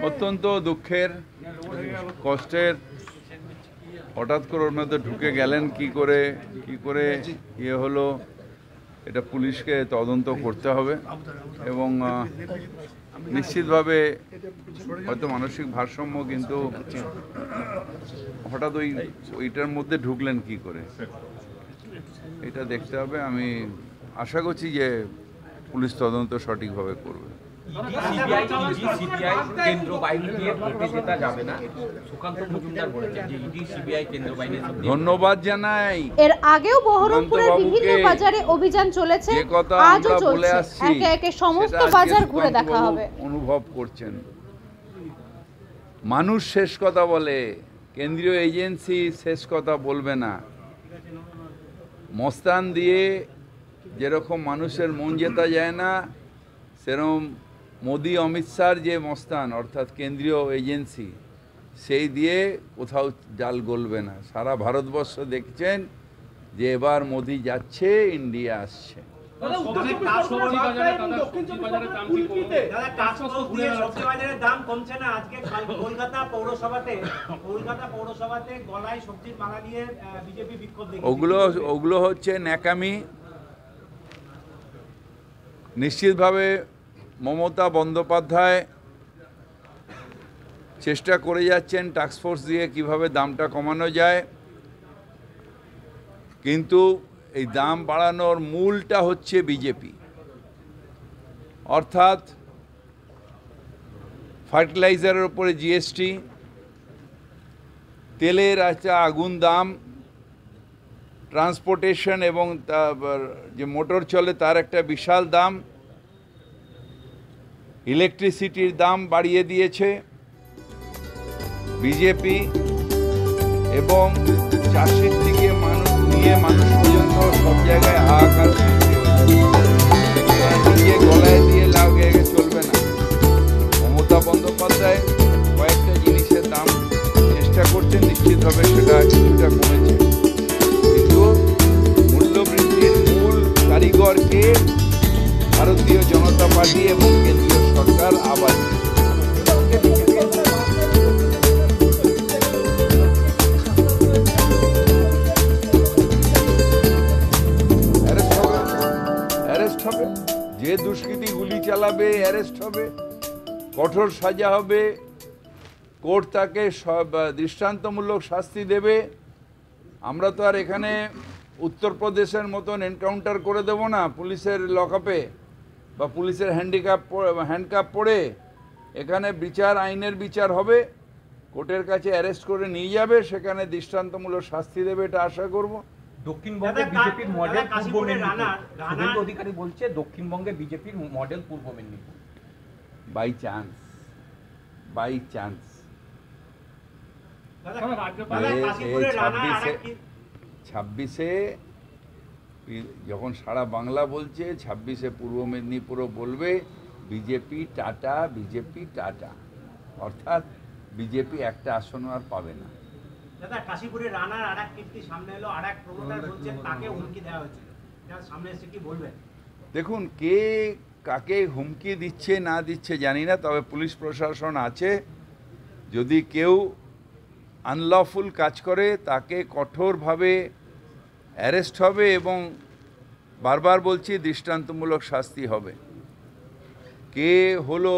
অত্যন্ত দুঃখের, কষ্টের। হঠাৎ করে ওর মধ্যে ঢুকে গেলেন কি করে ইয়ে হলো, এটা পুলিশকে তদন্ত করতে হবে এবং নিশ্চিতভাবে হয়তো মানসিক ভারসাম্য, কিন্তু হঠাৎ ওইটার মধ্যে ঢুকলেন কি করে এটা দেখতে হবে। আমি আশা করছি যে পুলিশ তদন্ত সঠিকভাবে করবে। ধন্যবাদ জানাই। এর আগেও বহরমপুরের বিভিন্ন বাজারে অভিযান চলেছে, আজও চলছে। একে একে সমস্ত বাজার ঘুরে দেখা হবে। অনুভব করছেন, মানুষ শেষ কথা বলে, কেন্দ্রীয় এজেন্সি শেষ কথা বলবে না। মস্তান দিয়ে যেরকম মানুষের মন জেতা যায় না, সেরকম মোদি অমিত শাহর যে মস্তান অর্থাৎ কেন্দ্রীয় এজেন্সি, সেই দিয়ে কোথাও জাল গলবে না। সারা ভারতবর্ষ দেখছেন যে এবার মোদি যাচ্ছে, ইন্ডিয়া আসছে। ওগুলো হচ্ছে ন্যাকামি। নিশ্চিতভাবে মমতা বন্দ্যোপাধ্যায় চেষ্টা করে যাচ্ছেন টাস্কফোর্স দিয়ে কিভাবে দামটা কমানো যায়, কিন্তু এই দাম বাড়ানোর মূলটা হচ্ছে বিজেপি। অর্থাৎ ফার্টিলাইজারের উপরে জিএসটি, তেলের একটা আগুন দাম, ট্রান্সপোর্টেশন এবং যে মোটর চলে তার একটা বিশাল দাম, ইলেকট্রিসিটির দাম বাড়িয়ে দিয়েছে বিজেপি, এবং চাষের থেকে মানুষ পর্যন্ত সব জায়গায় হাহাকার সৃষ্টি হচ্ছে। নিজে গলায় দিয়ে লাভ চলবে না। মমতা বন্দ্যোপাধ্যায় কয়েকটা জিনিসের দাম চেষ্টা করছেন, নিশ্চিতভাবে সেটা কিছুটা কমেছে, কিন্তু মূল্যবৃদ্ধির মূল কারিগরকে ভারতীয় জনতা পার্টি এবং কেন্দ্রীয় সরকার আবার অ্যারেস্ট হবে। যে দুষ্কৃতী গুলি চালাবে অ্যারেস্ট হবে, কঠোর সাজা হবে, কোর্ট তাকে দৃষ্টান্তমূলক শাস্তি দেবে। আমরা তো আর এখানে উত্তরপ্রদেশের মতন এনকাউন্টার করে দেব না পুলিশের লকআপে বা পুলিশের হ্যান্ডকাপ পরে। এখানে বিচার, আইনের বিচার হবে, কোর্টের কাছে অ্যারেস্ট করে নিয়ে যাবে, সেখানে দৃষ্টান্তমূলক শাস্তি দেবে, এটা আশা করব। দক্ষিণবঙ্গে বিজেপির মডেল পূর্ব মেদিনীপুর, শুভেন্দু অধিকারী বলছে দক্ষিণবঙ্গে বিজেপির model Purba Medinipur. By chance 26-এ যখন সারা বাংলা বলছে, 26-এ পূর্ব মেদিনীপুরও বলবে বিজেপি টাটা, বিজেপি টাটা। অর্থাৎ বিজেপি একটা আসনও আর পাবে না। দাদা, কাশীপুরে রানার আরেক কীর্তি সামনে এলো, আরেক প্রমোটার বলছেন তাকে হুমকি দেওয়া হয়েছিল, যার সামনে এসে কি বলবেন? দেখুন, কে কাকে হুমকি দিচ্ছে না দিচ্ছে জানি না, তবে পুলিশ প্রশাসন আছে। যদি কেউ আনলফুল কাজ করে তাকে কঠোরভাবে অ্যারেস্ট হবে এবং বারবার বলছি দৃষ্টান্তমূলক শাস্তি হবে। কে হলো,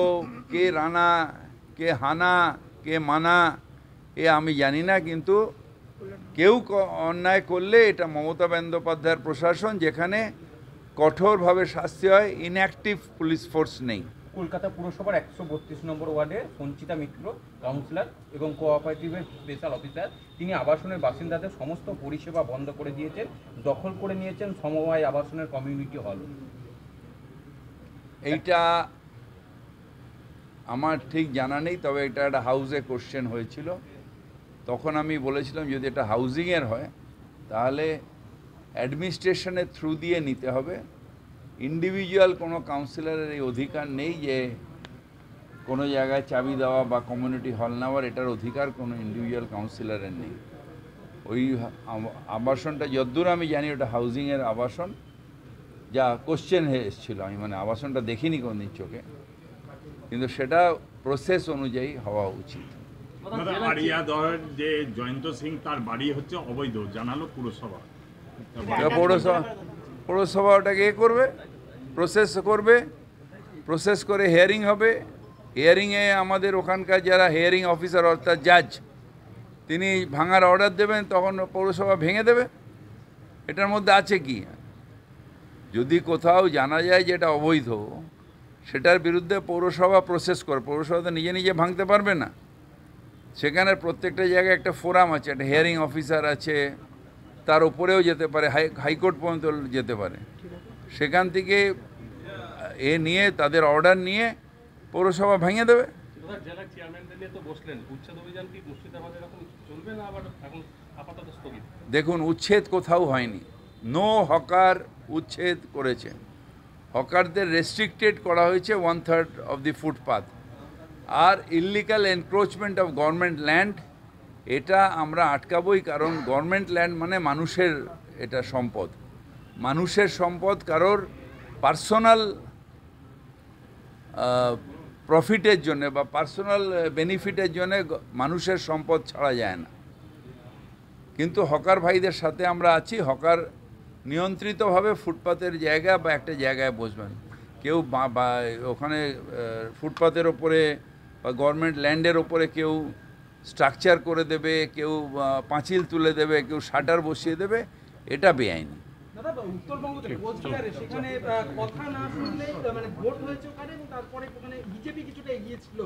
কে রানা, কে হানা, কে মানা, এ আমি জানি না, কিন্তু কেউ অন্যায় করলে এটা মমতা বন্দ্যোপাধ্যায়ের প্রশাসন, যেখানে কঠোরভাবে শাস্তি হয়। ইনঅ্যাক্টিভ পুলিশ ফোর্স নেই। কলকাতা পুরসভার 132 নম্বর ওয়ার্ডে সঞ্চিতা মিত্র কাউন্সিলর এবং কোঅপারেটিভের স্পেশাল অফিসার, তিনি আবাসনের বাসিন্দাদের সমস্ত পরিষেবা বন্ধ করে দিয়েছেন, দখল করে নিয়েছেন সমবায় আবাসনের কমিউনিটি হল। এইটা আমার ঠিক জানা নেই, তবে এটা একটা হাউসে কোশ্চেন হয়েছিল। তখন আমি বলেছিলাম যদি এটা হাউজিংয়ের হয় তাহলে অ্যাডমিনিস্ট্রেশনের থ্রু দিয়ে নিতে হবে। ইন্ডিভিজুয়াল কোনো কাউন্সিলরের এই অধিকার নেই যে কোনো জায়গায় চাবি দেওয়া বা কমিউনিটি হল নেওয়ার, এটার অধিকার কোনো ইন্ডিভিজুয়াল কাউন্সিলরের নেই। ওই আবাসনটা যদ্দূর আমি জানি ওটা হাউজিংয়ের আবাসন, যা কোশ্চেন এসেছিল, আমি মানে আবাসনটা দেখিনি কোনদিন চোখে, কিন্তু সেটা প্রসেস অনুযায়ী হওয়া উচিত। আড়িয়াদহের যে জয়ন্ত সিং তার বাড়ি হচ্ছে অবৈধ জানালো পুরসভা। পৌরসভা ওটাকে করবে, প্রসেস করে হিয়ারিং হবে। হিয়ারিংয়ে আমাদের ওখানকার যারা হিয়ারিং অফিসার অর্থাৎ জাজ, তিনি ভাঙার অর্ডার দেবেন, তখন পৌরসভা ভেঙে দেবে। এটার মধ্যে আছে কি? যদি কোথাও জানা যায় যে এটা অবৈধ, সেটার বিরুদ্ধে পৌরসভা প্রসেস করে। পৌরসভা তো নিজে নিজে ভাঙতে পারবে না, সেখানে প্রত্যেকটা জায়গায় একটা ফোরাম আছে, একটা হিয়ারিং অফিসার আছে, তার উপরেও যেতে পারে, হাইকোর্ট পর্যন্ত যেতে পারে। সেখান থেকে নিয়ে তাদের অর্ডার নিয়ে পৌরসভা ভেঙে দেবে। দেখুন, উচ্ছেদ কোথাও হয়নি, নো হকার উচ্ছেদ করেছে। হকারদের রেস্ট্রিক্টেড করা হয়েছে 1/3 অফ দি ফুটপাথ। আর illegal encroachment of government land, এটা আমরা আটকাবই, কারণ গভর্নমেন্ট ল্যান্ড মানে মানুষের এটা সম্পদ। মানুষের সম্পদ কারোর পার্সোনাল প্রফিটের জন্য বা পার্সোনাল বেনিফিটের জন্য মানুষের সম্পদ ছাড়া যায় না। কিন্তু হকার ভাইদের সাথে আমরা আছি। হকার নিয়ন্ত্রিতভাবে ফুটপাতের জায়গা বা একটা জায়গায় বসবেন, কেউ বা ওখানে ফুটপাতের ওপরে বা গভর্নমেন্ট ল্যান্ডের ওপরে কেউ স্ট্রাকচার করে দেবে, কেউ পাঁচিল তুলে দেবে, কেউ শাটার বসিয়ে দেবে, এটা বেআইনি। দাদা, উত্তরবঙ্গতে কোচবিহারে সেখানে কথা না শুনলে মানে ভোট হয়েছে ওখানে, এবং তারপরে ওখানে বিজেপি কিছুটা এগিয়ে ছিল,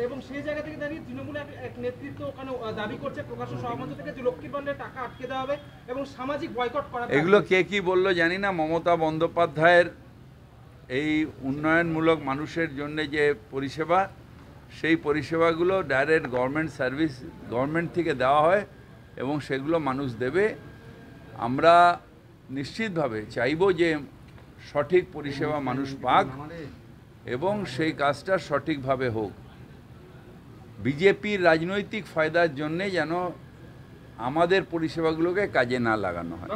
এবং সেই জায়গা থেকে দাঁড়িয়ে তৃণমূলের এক নেতৃত্ব ওখানে দাবি করছে প্রকাশ্য সভামঞ্চ থেকে যে লক্ষ্মীর ভান্ডারের টাকা আটকে দেওয়া হবে এবং সামাজিক বয়কট করা। এগুলো কে কি বললো জানি না। মমতা বন্দ্যোপাধ্যায়ের এই উন্নয়নমূলক মানুষের জন্য যে পরিষেবা, সেই পরিষেবাগুলো ডাইরেক্ট গভর্নমেন্ট সার্ভিস, গভর্নমেন্ট থেকে দেওয়া হয় এবং সেগুলো মানুষ দেবে। আমরা নিশ্চিতভাবে চাইব যে সঠিক পরিষেবা মানুষ পাক এবং সেই কাজটা সঠিকভাবে হোক। বিজেপির রাজনৈতিক ফায়দার জন্যে যেন আমাদের পরিষেবাগুলোকে কাজে না লাগানো হয়।